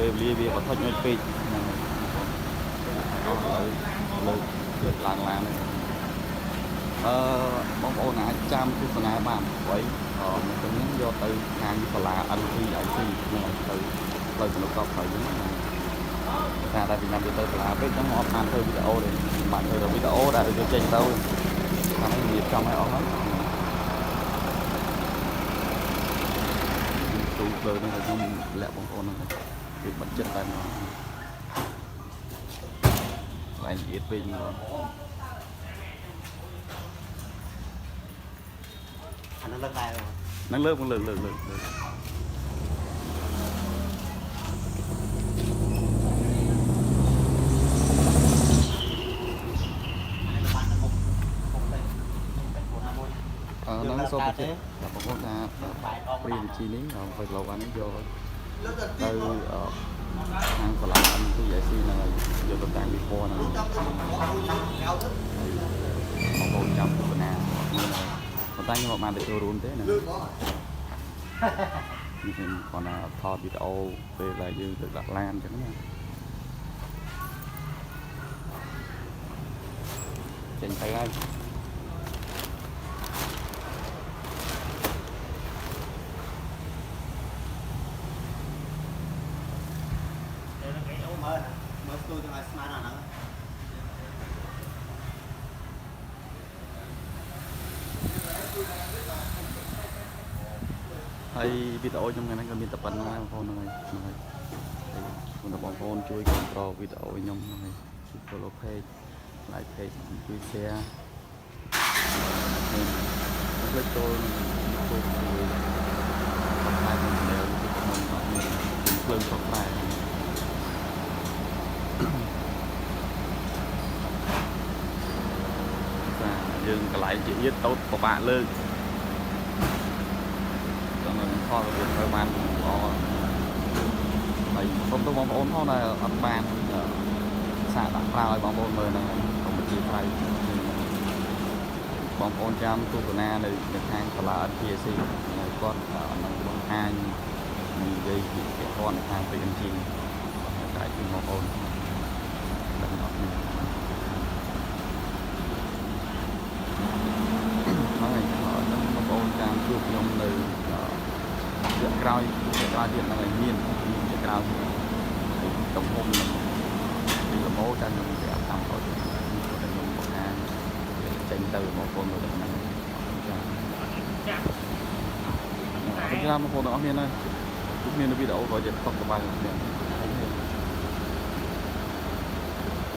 ពេលវេលាវាបថុចមួយពេកអស់លើឡើងឡានបងប្អូនអាចចាំទស្សនាបានព្រោះមកទៅនេះយកទៅខាងសាលា NPIC ហ្នឹងទៅផ្លូវចំណុចកប់ហើយហ្នឹងថាតែពីណាទៅសាលាពេកហ្នឹងអត់បានធ្វើវីដេអូទេបានធ្វើវីដេអូដែលយកចេញទៅថានេះវាចំឲ្យអស់ហើយទូលើនេះខ្ញុំលាក់បងប្អូនហ្នឹងវាបិទចិត្តតែមកស្អែកទៀតពេកមកអានឹងលើកដែរនឹងលើកហើយពីនឹងសូមបញ្ជាក់បងប្អូនថាព្រីវិជីនេះទៅលោកអានេះយកទៅខាងសាលា NPIC ហ្នឹងហើយយកទៅតាំងវិព័ន្ធហ្នឹងបងប្អូនចាំទស្សនាប៉ុន្តែខ្ញុំអត់បានទៅចូលរួមទេណាខ្ញុំគាត់ថាថតវីដេអូពេលដែលយើងទៅដាក់ឡានអញ្ចឹងណាចេញទៅហើយមើលស្ទូទាំងឲ្យស្មានអាហ្នឹងហើយវីដេអូខ្ញុំថ្ងៃនេះក៏មានតែប៉ុណ្្នឹងដែរបងប្អូនហ្នឹងហើយគុណបងប្អូនជួយគ្រប់គ្រងវីដេអូខ្ញុំហ្នឹងហើយជួយ follow page like page ជួយ share ជួយចូលជួយបង្ហាញវីដេអូខ្ញុំអត់មានភ្លើងសុខដែរយើងកន្លែងជាទៀតតូតពិបាកលើកដល់នឹងផលវាត្រូវបានល្អហើយសូមទោសបងប្អូនផងដែលអត់បានសាកដាក់ប្រើឲ្យបងប្អូនមើលហ្នឹងសូមបញ្ជាក់ថ្លៃបងប្អូនចាំទស្សនានៅខាងសាលា NPIC ហើយគាត់នឹងបង្ហាញនិយាយពីពាក្យគាត់នៅខាង PNG តែគឺបងប្អូនដឹងអត់មានបងប្អូនតាមជួបខ្ញុំនៅជាក្រោយទៀតហ្នឹងហើយមានជាក្រោយទំហំពីល្មោតែខ្ញុំប្រាប់តាមទៅខ្ញុំបង្ហាញចេញទៅបងប្អូនមើលហ្នឹងចាបងប្អូនទាំងអស់គ្នាណាជួបគ្នានៅវីដេអូក៏ជាខុសក្បាលគ្នា